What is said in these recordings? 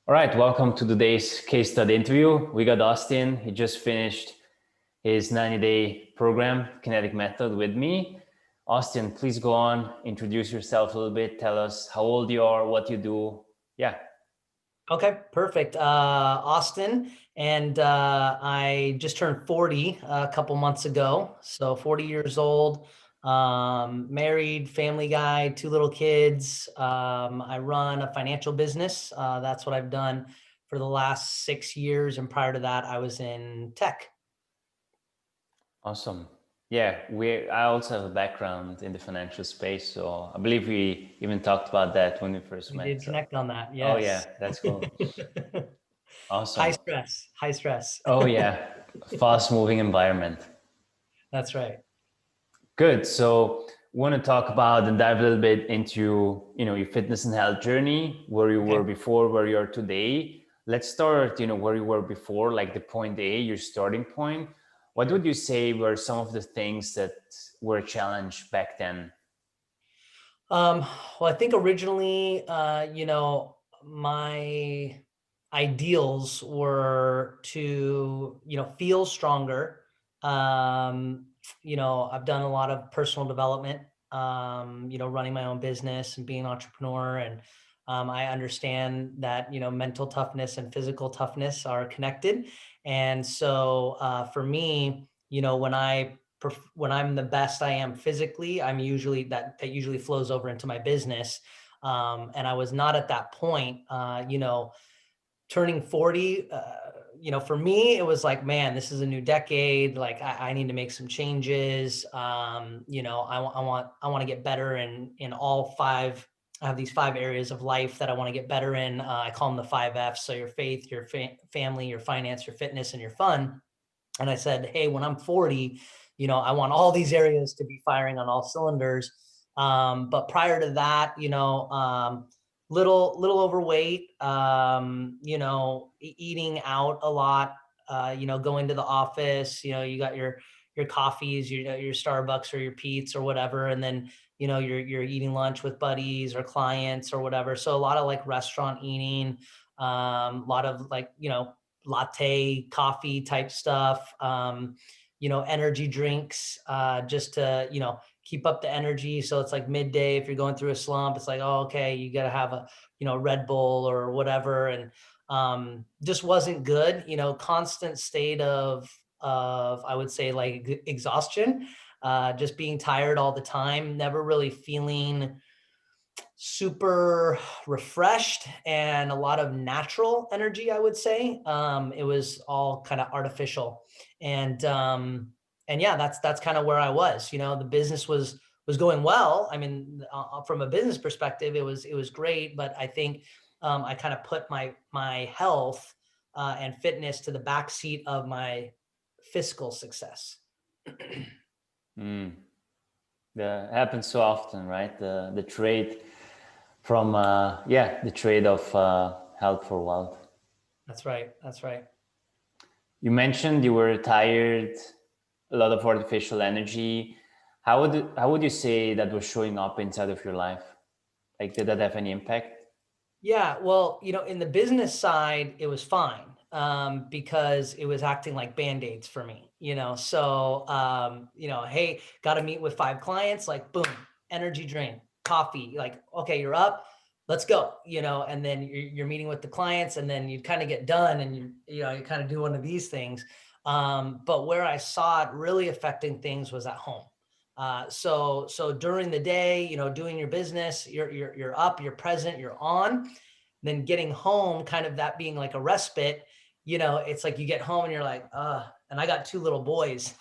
All right, welcome to today's case study interview. We got Austin. He just finished his 90-day program, Kinetic Method, with me. Austin, please go on, introduce yourself a little bit. Tell us how old you are, what you do. Yeah. Okay, perfect. Austin, and I just turned 40 a couple months ago. So 40 years old, married, family guy, two little kids. I run a financial business. That's what I've done for the last 6 years. And prior to that, I was in tech. Awesome. Yeah, I also have a background in the financial space, so I believe we even talked about that when we first We met. did So, connect on that. oh Yes. yeah, that's cool. High Awesome. stress, high stress. Oh yeah, fast-moving environment. That's right. Good. So, want to talk about and dive a little bit into your fitness and health journey, where you Okay. were before, where you are today. Let's start where you were before, like the point A, your starting point. What would you say were some of the things that were a challenge back then? Um, well, I think originally, my ideals were to, feel stronger. I've done a lot of personal development, running my own business and being an entrepreneur. And I understand that, mental toughness and physical toughness are connected. And so for me, when I'm the best I am physically, I'm usually that usually flows over into my business. And I was not at that point, turning 40, for me, it was like, man, this is a new decade. Like I need to make some changes. I want to get better in all five. I have these 5 areas of life that I want to get better in. I call them the 5 F's. So your faith, your family, your finance, your fitness, and your fun. And I said, hey, when I'm 40, I want all these areas to be firing on all cylinders. But prior to that, little overweight, eating out a lot, going to the office, you got your coffees, your Starbucks or your Pete's or whatever. And then, you're eating lunch with buddies or clients or whatever. So a lot of like restaurant eating, a lot of like, latte coffee type stuff, energy drinks, just to, keep up the energy. So it's like midday, if you're going through a slump, it's like, oh, okay, you got to have a, Red Bull or whatever. And just wasn't good, constant state of, I would say like exhaustion, just being tired all the time, never really feeling super refreshed and a lot of natural energy, I would say. It was all kind of artificial. And yeah, that's kind of where I was. The business was going well. I mean, from a business perspective, it was great, but I think I kind of put my health and fitness to the backseat of my fiscal success. Mm. That happens so often, right? The trade from the trade of health for wealth. That's right. That's right. You mentioned you were tired, a lot of artificial energy. How would you say that was showing up inside of your life? Like, did that have any impact? Yeah, well, in the business side, it was fine, because it was acting like band-aids for me, So, hey, got to meet with 5 clients, like boom, energy drink, coffee, like, okay, you're up, let's go, and then you're meeting with the clients, and then you kind of get done, and you kind of do one of these things. But where I saw it really affecting things was at home. So during the day, doing your business, you're up, you're present, you're on. Then getting home, kind of that being like a respite, it's like you get home and you're like, and I got 2 little boys.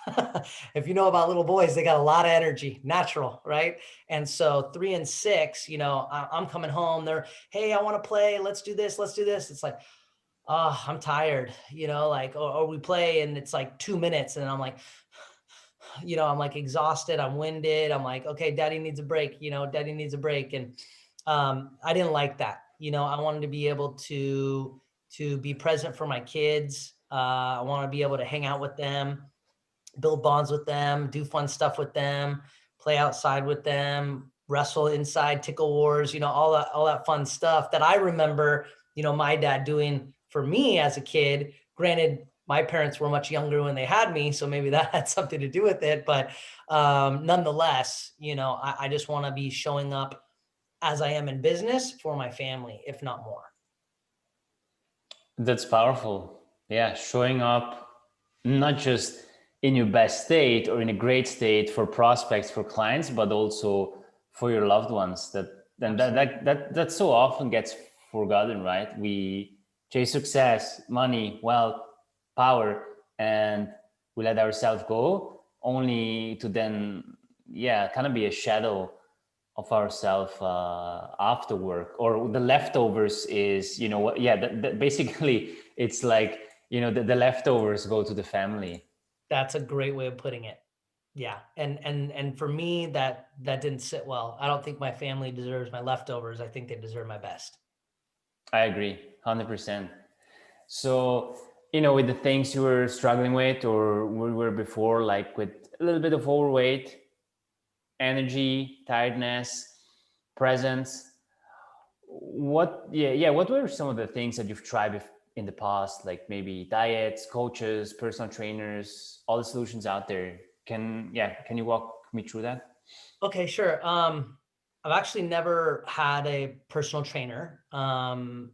If you know about little boys, they got a lot of energy, natural, right? And so 3 and 6, I'm coming home. They're, hey, I want to play. Let's do this. Let's do this. It's like, oh, I'm tired, like, or we play and it's like 2 minutes and I'm like, I'm like exhausted, I'm winded, I'm like, okay, daddy needs a break, daddy needs a break. And I didn't like that. I wanted to be able to be present for my kids. I want to be able to hang out with them, build bonds with them, do fun stuff with them, play outside with them, wrestle inside, tickle wars, all that fun stuff that I remember, my dad doing for me as a kid. Granted, my parents were much younger when they had me, so maybe that had something to do with it. But nonetheless, I just want to be showing up as I am in business for my family, if not more. That's powerful. Yeah, showing up not just in your best state or in a great state for prospects, for clients, but also for your loved ones. That so often gets forgotten, right? We chase success, money, wealth, power, and we let ourselves go, only to then, yeah, kind of be a shadow of ourselves after work. Or the leftovers is, what, yeah, basically it's like, the leftovers go to the family. That's a great way of putting it. Yeah. And for me, that didn't sit well. I don't think my family deserves my leftovers. I think they deserve my best. I agree 100%. So, with the things you were struggling with or we were before, like with a little bit of overweight, energy, tiredness, presence, what were some of the things that you've tried in the past, like maybe diets, coaches, personal trainers, all the solutions out there? Can you walk me through that? Okay, sure. I've actually never had a personal trainer. My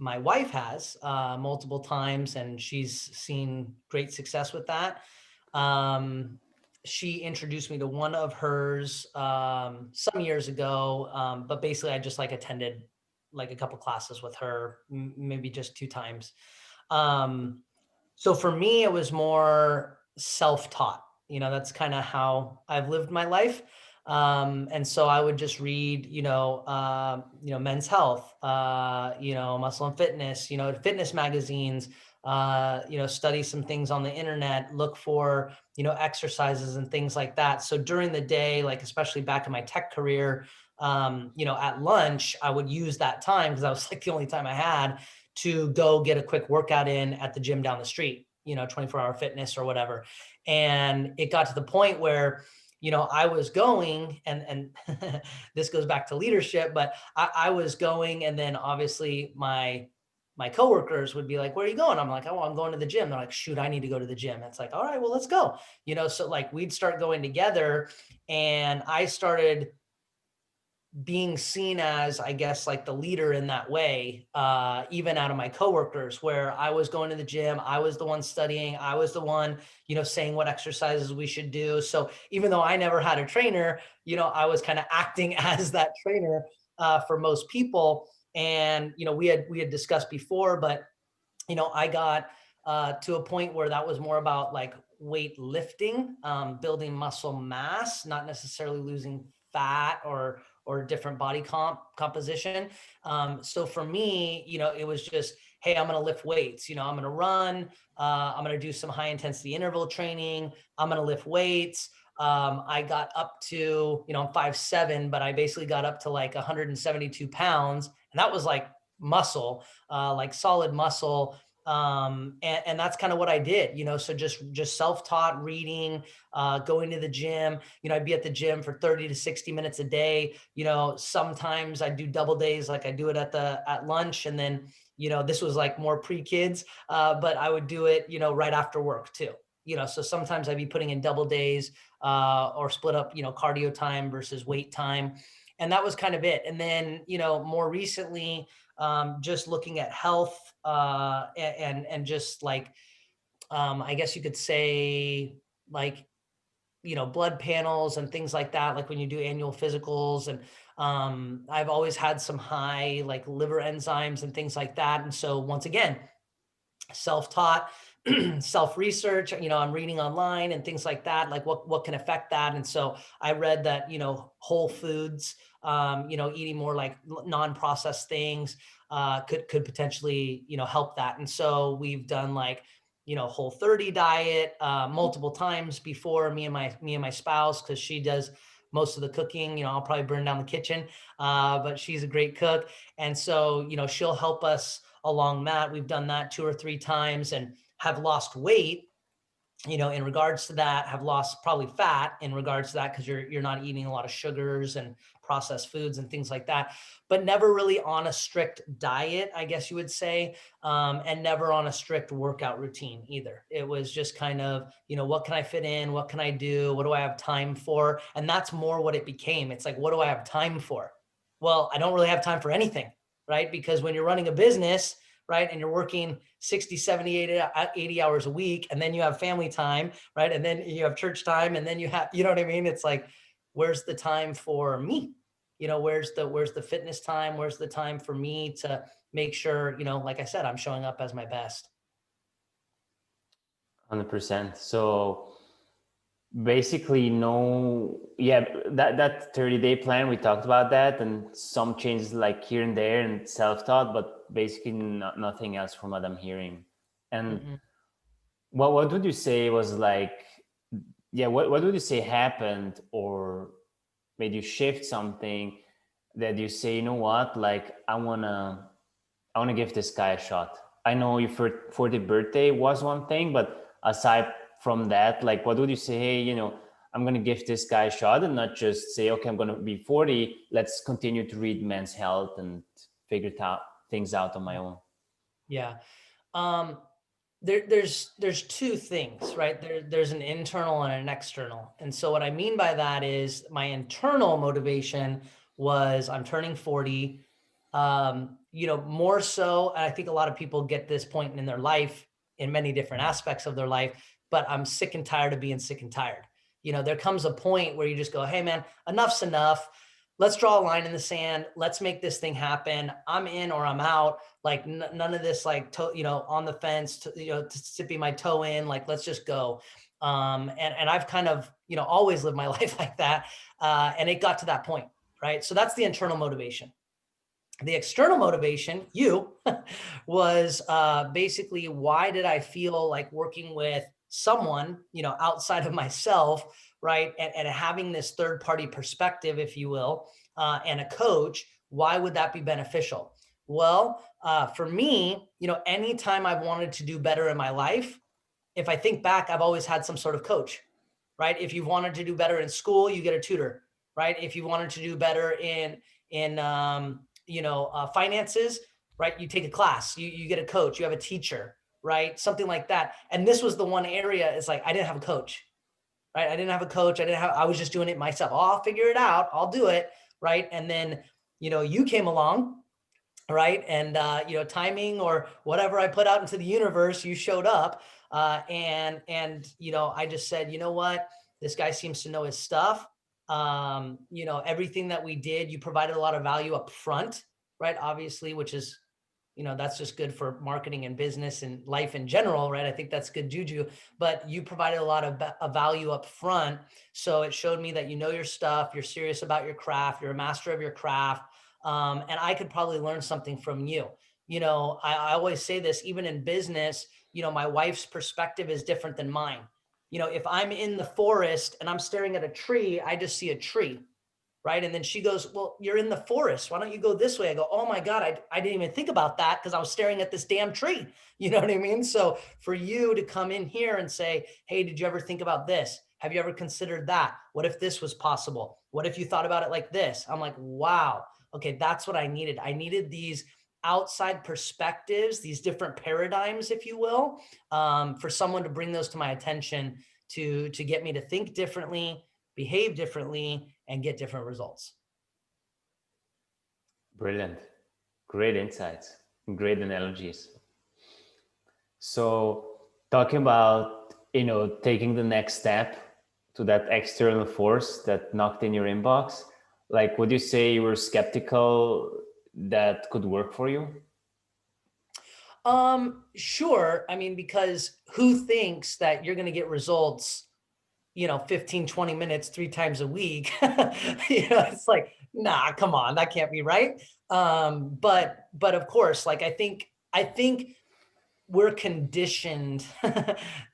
wife has multiple times, and she's seen great success with that. She introduced me to one of hers some years ago, but basically I just like attended like a couple classes with her, maybe just 2 times. So for me, it was more self-taught. That's kind of how I've lived my life. And so I would just read, Men's Health, Muscle and Fitness, fitness magazines, study some things on the internet, look for, exercises and things like that. So during the day, like especially back in my tech career, at lunch, I would use that time because that was like the only time I had to go get a quick workout in at the gym down the street, 24-hour fitness or whatever. And it got to the point where, I was going and this goes back to leadership, but I was going, and then obviously my coworkers would be like, "Where are you going?" I'm like, "Oh, I'm going to the gym." They're like, "Shoot, I need to go to the gym." It's like, "All right, well, let's go." So like we'd start going together, and I started being seen as, I guess, like the leader in that way, even out of my coworkers, where I was going to the gym, I was the one studying, I was the one, saying what exercises we should do. So even though I never had a trainer, I was kind of acting as that trainer for most people. And we had discussed before, but I got to a point where that was more about like weight lifting, building muscle mass, not necessarily losing fat or different body composition. So for me, it was just, hey, I'm going to lift weights. I'm going to run. I'm going to do some high intensity interval training. I'm going to lift weights. I got up to, I'm 5'7", but I basically got up to like 172 pounds. And that was like muscle, like solid muscle. And that's kind of what I did, so just self-taught reading, going to the gym, I'd be at the gym for 30 to 60 minutes a day. Sometimes I do double days, like I do it at lunch. And then, this was like more pre-kids, but I would do it, right after work too. So sometimes I'd be putting in double days, or split up, cardio time versus weight time. And that was kind of it. And then, more recently, just looking at health, and just like, I guess you could say like, blood panels and things like that, like when you do annual physicals. And I've always had some high like liver enzymes and things like that. And so once again, self-taught, self-research, I'm reading online and things like that, like what can affect that. And so I read that, whole foods, eating more like non-processed things, could potentially, help that. And so we've done like, Whole30 diet, multiple times before, me and my spouse, because she does most of the cooking. I'll probably burn down the kitchen, but she's a great cook. And so, she'll help us along that. We've done that 2 or 3 times and have lost weight. in regards to that, have lost probably fat in regards to that, because you're not eating a lot of sugars and processed foods and things like that, but never really on a strict diet, I guess you would say, and never on a strict workout routine either. It was just kind of, what can I fit in? What can I do? What do I have time for? And that's more what it became. It's like, what do I have time for? Well, I don't really have time for anything, right? Because when you're running a business, right, and you're working 60, 70, 80 hours a week, and then you have family time, right? And then you have church time, and then you have, you know what I mean? It's like, where's the time for me? Where's the fitness time? Where's the time for me to make sure, like I said, I'm showing up as my best? 100%. So basically, no, yeah, that 30-day plan, we talked about that, and some changes like here and there and self-taught, but basically nothing else from what I'm hearing. And Mm-mm. what would you say was like, yeah, what would you say happened or made you shift something that you say, you know what, like I wanna give this guy a shot. I know your 40th birthday was one thing, but aside from that, like what would you say, hey, I'm gonna give this guy a shot and not just say, okay, I'm gonna be 40, let's continue to read Men's Health and figure things out on my own. Yeah. Um, there's two things, right? There's an internal and an external. And so what I mean by that is my internal motivation was I'm turning 40. More so, and I think a lot of people get this point in their life in many different aspects of their life, but I'm sick and tired of being sick and tired. There comes a point where you just go, hey man, enough's enough. Let's draw a line in the sand. Let's make this thing happen. I'm in or I'm out. Like none of this, like, on the fence, tipping my toe in, like, let's just go. And I've kind of, always lived my life like that. And it got to that point, right? So that's the internal motivation. The external motivation, was basically, why did I feel like working with someone, outside of myself, right? And having this third party perspective, if you will, and a coach, why would that be beneficial? Well, for me, anytime I've wanted to do better in my life, if I think back, I've always had some sort of coach, right? If you've wanted to do better in school, you get a tutor, right? If you wanted to do better in finances, right? You take a class, you get a coach, you have a teacher, right? Something like that. And this was the one area, it's like I didn't have a coach, right? I didn't have a coach. I was just doing it myself. Oh, I'll figure it out. I'll do it, right? And then, you came along, right? And timing or whatever I put out into the universe, you showed up, and I just said, you know what, this guy seems to know his stuff. Everything that we did, you provided a lot of value up front, right? Obviously, which is, that's just good for marketing and business and life in general, right? I think that's good juju, but you provided a lot of value up front. So it showed me that you know your stuff, you're serious about your craft, you're a master of your craft. And I could probably learn something from you. I always say this, even in business, my wife's perspective is different than mine. If I'm in the forest and I'm staring at a tree, I just see a tree, right? And then she goes, well, you're in the forest. Why don't you go this way? I go, oh my God, I didn't even think about that because I was staring at this damn tree. You know what I mean? So for you to come in here and say, hey, did you ever think about this? Have you ever considered that? What if this was possible? What if you thought about it like this? I'm like, wow, okay, that's what I needed. I needed these outside perspectives, these different paradigms, if you will, for someone to bring those to my attention to get me to think differently, behave differently, and get different results. Brilliant. Great insights, great analogies. So talking about, taking the next step to that external force that knocked in your inbox, like, would you say you were skeptical that could work for you? Sure. I mean, because who thinks that you're going to get results, 15, 20 minutes, 3 times a week? It's like, nah, come on, that can't be right. But of course, like, I think we're conditioned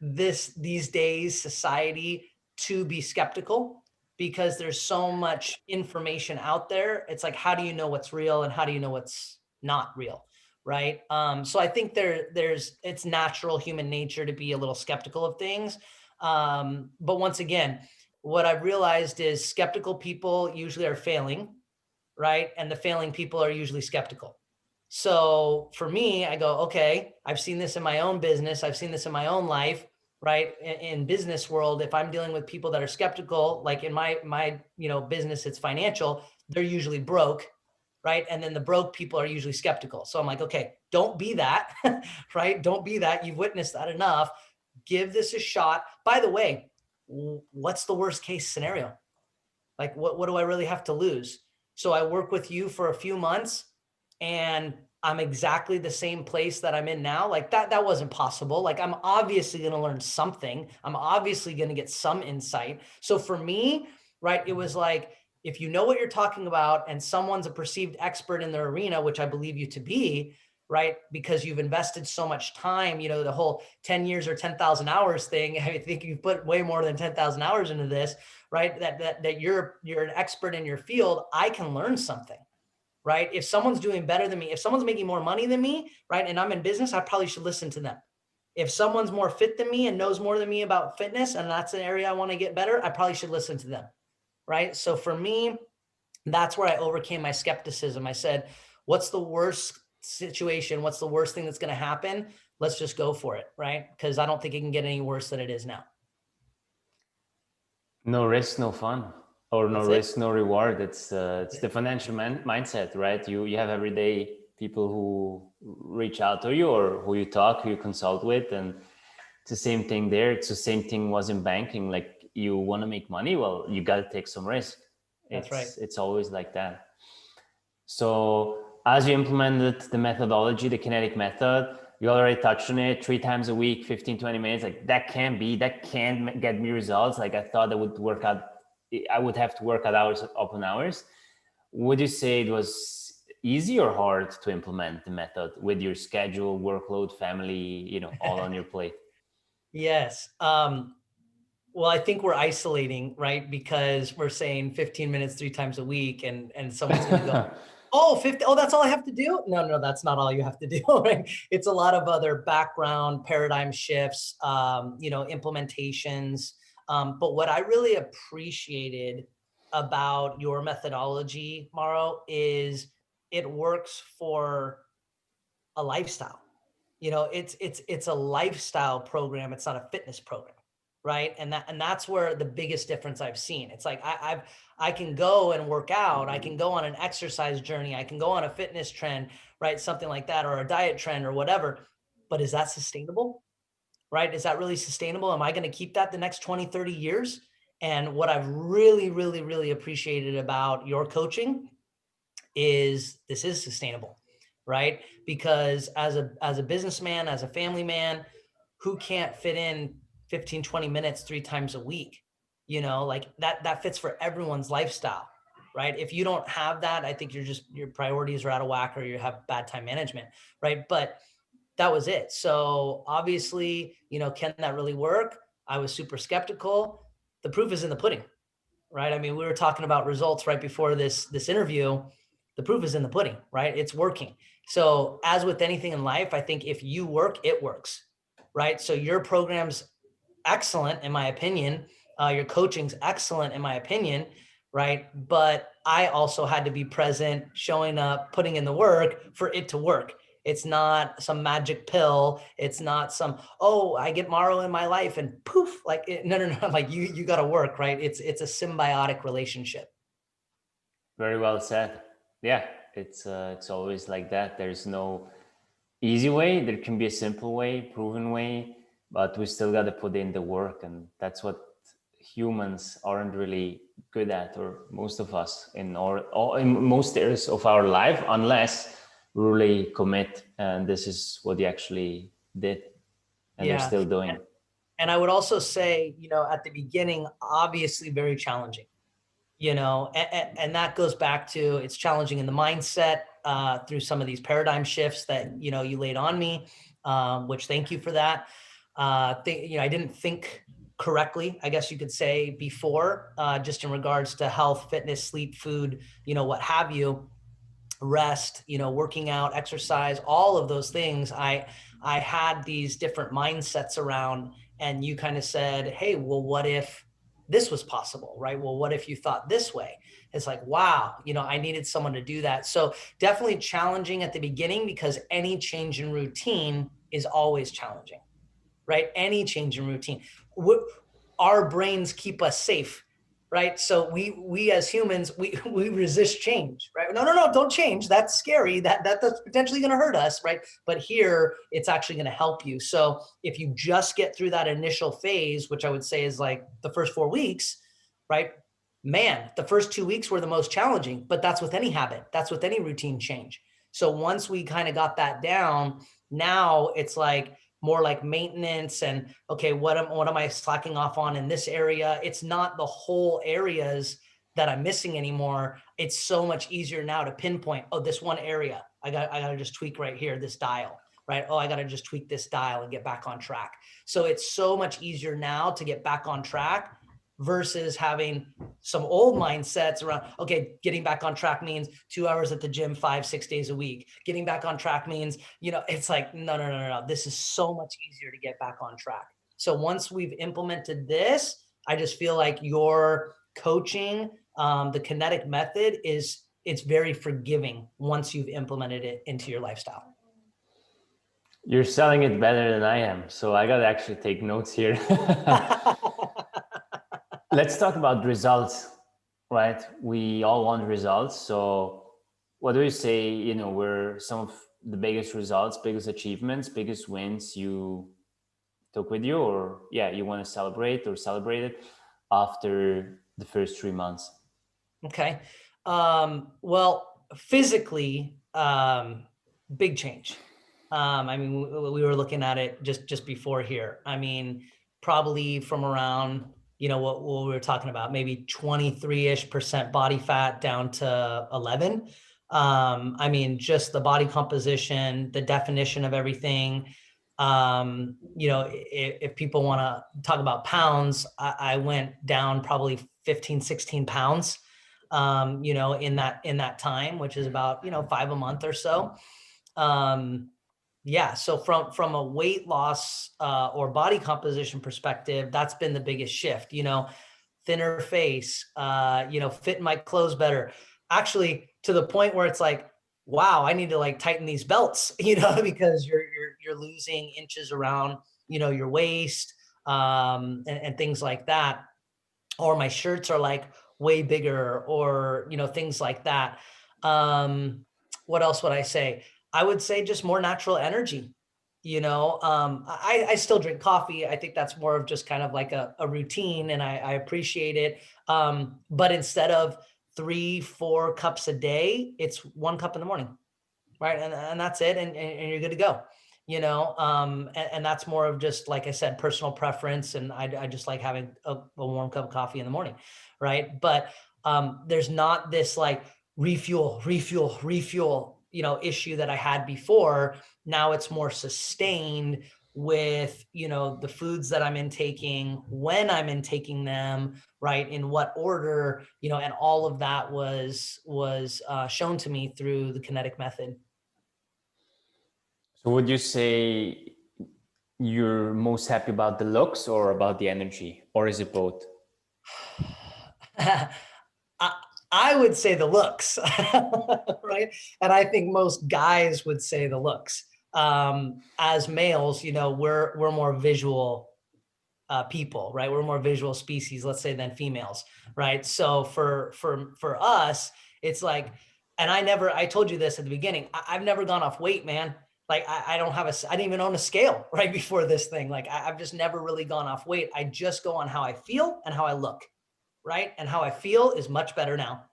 these days, society, to be skeptical because there's so much information out there. It's like, how do you know what's real and how do you know what's not real? Right. So I think it's natural human nature to be a little skeptical of things. But once again, what I've realized is skeptical people usually are failing, right? And the failing people are usually skeptical. So for me, I go, okay, I've seen this in my own business. I've seen this in my own life, right? In business world, if I'm dealing with people that are skeptical, like in my business, it's financial, they're usually broke, right? And then the broke people are usually skeptical. So I'm like, okay, don't be that, right? Don't be that. You've witnessed that enough. Give this a shot. By the way, what's the worst case scenario? Like, what do I really have to lose? So I work with you for a few months and I'm exactly the same place that I'm in now. Like that wasn't possible. Like I'm obviously going to learn something. I'm obviously going to get some insight. So for me, right, it was like, if you know what you're talking about and someone's a perceived expert in their arena, which I believe you to be, right, because you've invested so much time, the whole 10 years or 10,000 hours thing. I think you've put way more than 10,000 hours into this, right? That you're an expert in your field. I can learn something, right? If someone's doing better than me, if someone's making more money than me, right, and I'm in business, I probably should listen to them. If someone's more fit than me and knows more than me about fitness, and that's an area I want to get better, I probably should listen to them, right? So for me, that's where I overcame my skepticism. I said, what's the worst situation? What's the worst thing that's going to happen? Let's just go for it, right? Because I don't think it can get any worse than it is now. No risk, no fun, or no That's it. risk, no reward. It's the financial mindset, right? You have everyday people who reach out to you or who you talk, who you consult with, and it's the same thing there. It's the same thing was in banking. Like you want to make money, well, you got to take some risk. That's right. It's always like that. So as you implemented the methodology, the kinetic method, you already touched on it 3 times a week, 15, 20 minutes. Like that can get me results. Like I thought I would have to work out hours upon hours. Would you say it was easy or hard to implement the method with your schedule, workload, family, all on your plate? Yes. Well, I think we're isolating, right? Because we're saying 15 minutes 3 times a week and someone's going to go, oh, 50. Oh, that's all I have to do. No, that's not all you have to do. Right? It's a lot of other background paradigm shifts, implementations. But what I really appreciated about your methodology, Mauro, is it works for a lifestyle. It's a lifestyle program. It's not a fitness program, right? And that's where the biggest difference I've seen. It's like I can go and work out. I can go on an exercise journey. I can go on a fitness trend, right? Something like that, or a diet trend or whatever. But is that sustainable? Right? Is that really sustainable? Am I going to keep that the next 20, 30 years? And what I've really, really, really appreciated about your coaching is this is sustainable, right? Because as a businessman, as a family man, who can't fit in 15, 20 minutes 3 times a week? Like that fits for everyone's lifestyle, right? If you don't have that, I think your priorities are out of whack or you have bad time management, right? But that was it. So obviously, can that really work? I was super skeptical. The proof is in the pudding, right? I mean, we were talking about results right before this interview. The proof is in the pudding, right? It's working. So as with anything in life, I think if you work, it works, right? So your program's excellent, in my opinion. Your coaching's excellent, in my opinion, right? But I also had to be present, showing up, putting in the work for it to work. It's not some magic pill. It's not some, oh, I get Mauro in my life and poof, like no. Like you got to work, right? It's a symbiotic relationship. Very well said. Yeah, it's always like that. There's no easy way. There can be a simple way, proven way, but we still got to put in the work, and that's what humans aren't really good at, or most of us in most areas of our life, unless we really commit. And this is what you actually did, and you're Yeah. still doing. And I would also say, at the beginning, obviously very challenging, and that goes back to it's challenging in the mindset through some of these paradigm shifts that, you laid on me, which thank you for that. I didn't think correctly, I guess you could say, before, just in regards to health, fitness, sleep, food, what have you. rest, working out, exercise, all of those things. I had these different mindsets around, and you kind of said, hey, well, what if this was possible, right? Well, what if you thought this way? It's like, wow, I needed someone to do that. So definitely challenging at the beginning, because any change in routine is always challenging, right? Any change in routine. Our brains keep us safe, right? So we as humans, we resist change, right? No, don't change. That's scary. That's potentially going to hurt us, right? But here, it's actually going to help you. So if you just get through that initial phase, which I would say is like the first 4 weeks, right? Man, the first 2 weeks were the most challenging, but that's with any habit. That's with any routine change. So once we kind of got that down, now it's like more like maintenance and, okay, what am I slacking off on in this area? It's not the whole areas that I'm missing anymore. It's so much easier now to pinpoint, oh, this one area, I got to just tweak right here, this dial, right? Oh, I got to just tweak this dial and get back on track. So it's so much easier now to get back on track versus having some old mindsets around, okay, getting back on track means 2 hours at the gym, 5-6 days a week. Getting back on track means, it's like, no. This is so much easier to get back on track. So once we've implemented this, I just feel like your coaching, the kinetic method it's very forgiving once you've implemented it into your lifestyle. You're selling it better than I am, so I got to actually take notes here. Let's talk about results, right? We all want results. So what do you say, were some of the biggest results, biggest achievements, biggest wins you took with you, or you want to celebrate or celebrate it after the first 3 months? Okay. Well, physically, big change. I mean, we were looking at it just before here. I mean, probably from around, what we were talking about, maybe 23-ish% body fat down to 11. I mean, just the body composition, the definition of everything. If people want to talk about pounds, I went down probably 15, 16 pounds, in that time, which is about, 5 a month or so. So from a weight loss or body composition perspective, that's been the biggest shift, thinner face, fit in my clothes better, actually to the point where it's like, wow, I need to like tighten these belts, because you're losing inches around, your waist, and things like that. Or my shirts are like way bigger, or, things like that. What else would I say? I would say just more natural energy. I still drink coffee. I think that's more of just kind of like a routine, and I appreciate it. But instead of 3-4 cups a day, it's 1 cup in the morning, right? And that's it. And you're good to go, and that's more of just, like I said, personal preference. And I just like having a warm cup of coffee in the morning. Right. But there's not this like refuel, issue that I had before. Now it's more sustained with, the foods that I'm intaking, when I'm intaking them, right, in what order, and all of that was shown to me through the kinetic method. So would you say you're most happy about the looks or about the energy, or is it both? I would say the looks, right? And I think most guys would say the looks. As males, we're more visual people, right? We're more visual species, let's say, than females, right? So for us, it's like, and I told you this at the beginning, I've never gone off weight, man. Like I didn't even own a scale right before this thing. Like I've just never really gone off weight. I just go on how I feel and how I look, right? And how I feel is much better now,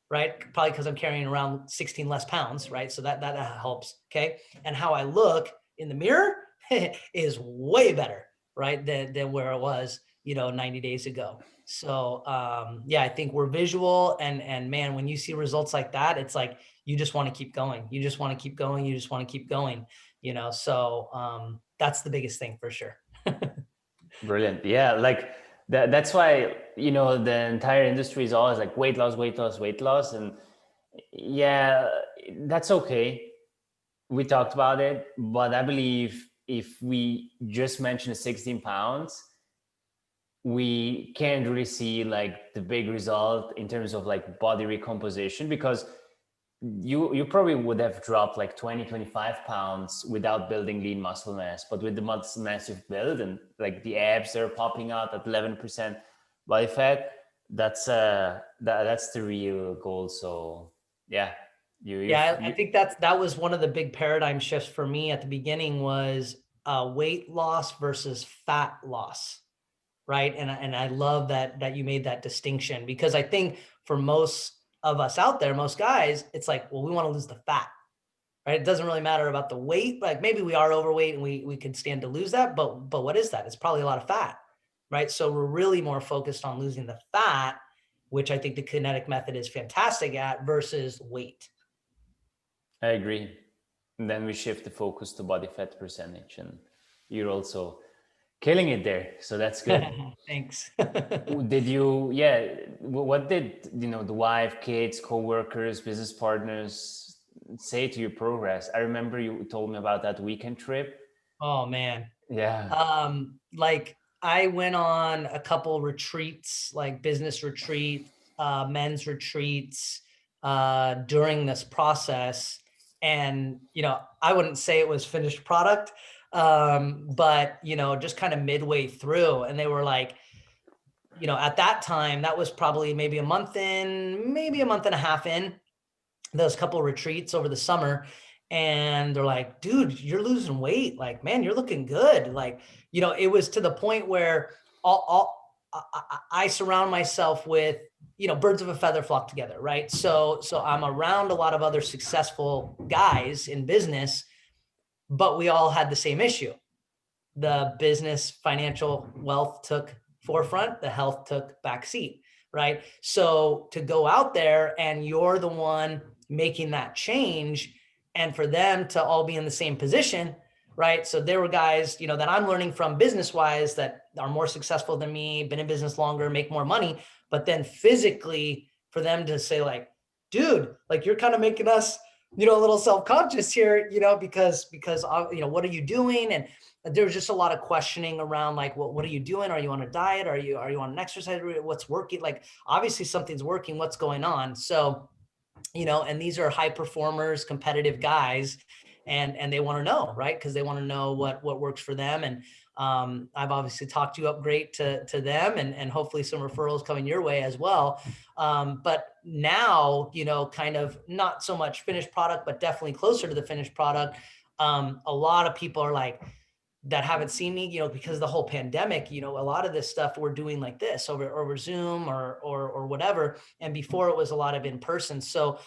right? Probably because I'm carrying around 16 less pounds, right? So that helps, okay? And how I look in the mirror is way better, right, than where it was, 90 days ago. So I think we're visual, and man, when you see results like that, it's like you just want to keep going. You just want to keep going. You just want to keep going. So that's the biggest thing for sure. Brilliant. Yeah, like that's why, the entire industry is always like weight loss, weight loss, weight loss. And that's okay. We talked about it, but I believe if we just mention 16 pounds, we can't really see like the big result in terms of like body recomposition, because you probably would have dropped like 20-25 pounds without building lean muscle mass, but with the muscle mass you've built and like the abs are popping out at 11% body fat, that's the real goal. So yeah, I think that was one of the big paradigm shifts for me at the beginning was weight loss versus fat loss, right? And I love that you made that distinction, because I think for most of us out there, most guys, it's like, well, we want to lose the fat, right? It doesn't really matter about the weight. Like maybe we are overweight and we could stand to lose that, but what is that? It's probably a lot of fat, right? So we're really more focused on losing the fat, which I think the kinetic method is fantastic at, versus weight. I agree. And then we shift the focus to body fat percentage, and you're also killing it there. So that's good. Thanks. Did you, yeah, what did, the wife, kids, co-workers, business partners say to your progress? I remember you told me about that weekend trip. Oh man. Yeah. Like I went on a couple retreats, like business retreats, men's retreats, during this process. And, I wouldn't say it was finished product, but, just kind of midway through. And they were like, at that time, that was probably maybe a month in, maybe a month and a half in, those couple retreats over the summer. And they're like, dude, you're losing weight. Like, man, you're looking good. Like, it was to the point where I surround myself with, birds of a feather flock together. Right. So I'm around a lot of other successful guys in business, but we all had the same issue. The business financial wealth took forefront, the health took backseat. Right. So to go out there and you're the one making that change, and for them to all be in the same position, right? So there were guys, that I'm learning from business wise that are more successful than me, been in business longer, make more money, but then physically for them to say like, dude, like you're kind of making us, a little self-conscious here, because what are you doing? And there was just a lot of questioning around like, what are you doing? Are you on a diet? Are you on an exercise? What's working? Like, obviously something's working. What's going on? So, and these are high performers, competitive guys, and they want to know, right? Because they want to know what works for them. And I've obviously talked you up great to them, and hopefully some referrals coming your way as well. But now, kind of not so much finished product, but definitely closer to the finished product. A lot of people are like, that haven't seen me, because of the whole pandemic, a lot of this stuff we're doing like this over Zoom or whatever. And before it was a lot of in person. So,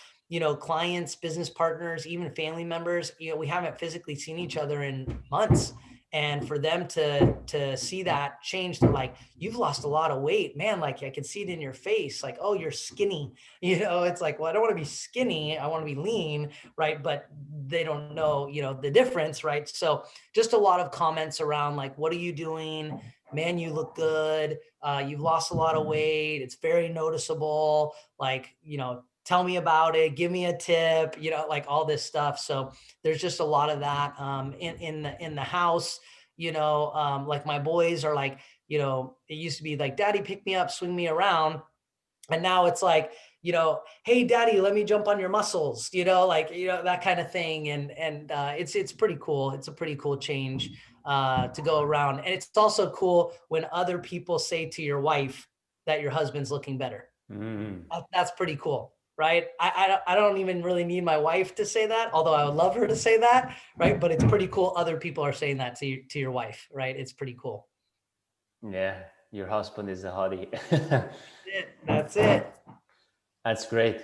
clients, business partners, even family members, we haven't physically seen each other in months. And for them to see that change, they're like, you've lost a lot of weight, man. Like I can see it in your face. Like, oh, you're skinny. It's like, well, I don't want to be skinny. I want to be lean. Right. But they don't know, the difference. Right. So just a lot of comments around like, what are you doing? Man, you look good. You've lost a lot of weight. It's very noticeable. Like, tell me about it. Give me a tip, like all this stuff. So there's just a lot of that in the house, like my boys are like, it used to be like, daddy, pick me up, swing me around. And now it's like, hey, daddy, let me jump on your muscles, that kind of thing. And it's pretty cool. It's a pretty cool change to go around. And it's also cool when other people say to your wife that your husband's looking better. That's pretty cool. Right. I don't even really need my wife to say that, although I would love her to say that. Right. But it's pretty cool. Other people are saying that to your wife. Right. It's pretty cool. Yeah. Your husband is a hottie. That's it. That's great.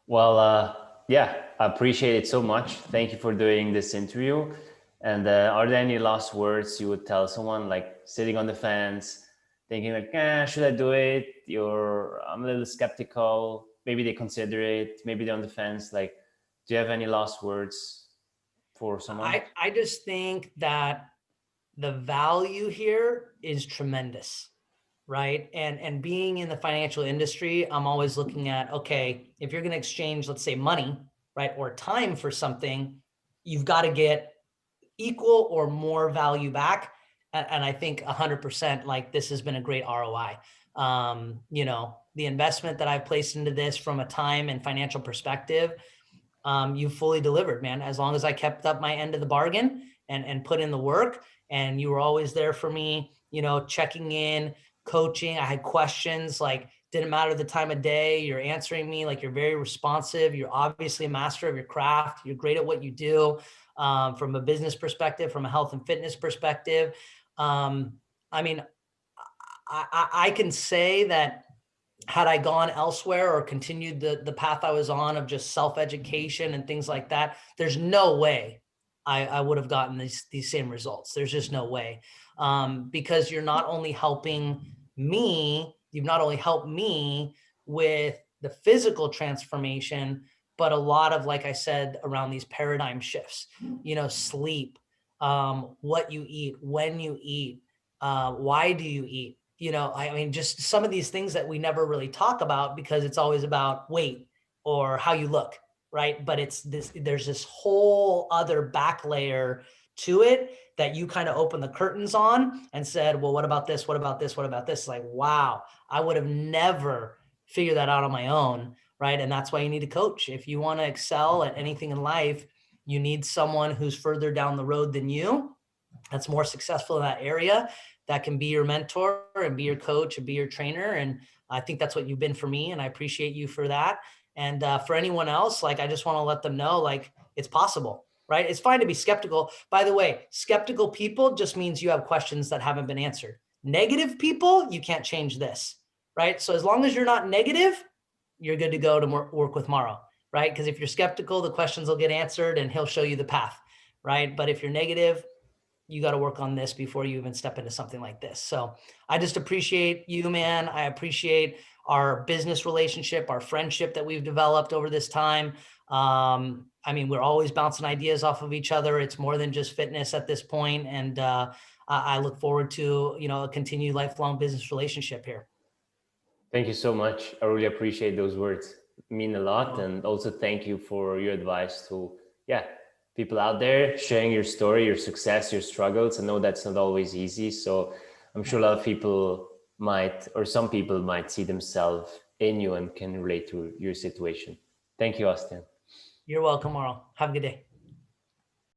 Well, yeah, I appreciate it so much. Thank you for doing this interview. And are there any last words you would tell someone like sitting on the fence, thinking like, should I do it? I'm a little skeptical. Maybe they consider it. Maybe they're on the fence. Like, do you have any last words for someone? I just think that the value here is tremendous. Right. And being in the financial industry, I'm always looking at, okay, if you're going to exchange, let's say money, right, or time for something, you've got to get equal or more value back. And I think 100%, like this has been a great ROI. You know, the investment that I've placed into this from a time and financial perspective, you fully delivered, man. As long as I kept up my end of the bargain and put in the work, and you were always there for me, you know, checking in, coaching. I had questions, like didn't matter the time of day, you're answering me, like you're very responsive. You're obviously a master of your craft. You're great at what you do, from a business perspective, from a health and fitness perspective. I mean, I can say that had I gone elsewhere or continued the path I was on of just self-education and things like that, there's no way I would have gotten these same results. There's just no way. Because you're not only helping me, you've not only helped me with the physical transformation, but a lot of, like I said, around these paradigm shifts, you know, sleep, what you eat, when you eat, why do you eat? You know, I mean, just some of these things that we never really talk about because it's always about weight or how you look, right? But it's this, there's this whole other back layer to it that you kind of opened the curtains on and said, well, what about this? What about this? What about this? Like, wow, I would have never figured that out on my own, right? And that's why you need a coach. If you want to excel at anything in life, you need someone who's further down the road than you, that's more successful in that area, that can be your mentor and be your coach and be your trainer. And I think that's what you've been for me. And I appreciate you for that. And for anyone else, like, I just want to let them know, like, it's possible, right? It's fine to be skeptical. By the way, skeptical people just means you have questions that haven't been answered. Negative people, you can't change this, right? So as long as you're not negative, you're good to go to work with Mauro, right? Because if you're skeptical, the questions will get answered and he'll show you the path, right? But if you're negative, you got to work on this before you even step into something like this. So I just appreciate you, man. I appreciate our business relationship, our friendship that we've developed over this time. I mean, we're always bouncing ideas off of each other. It's more than just fitness at this point. And I look forward to, you know, a continued lifelong business relationship here. Thank you so much. I really appreciate those words. Mean a lot. And also thank you for your advice to, people out there, sharing your story, your success, your struggles. I know that's not always easy. So I'm sure a lot of people might, or some people might see themselves in you and can relate to your situation. Thank you, Austin. You're welcome, Mauro. Have a good day.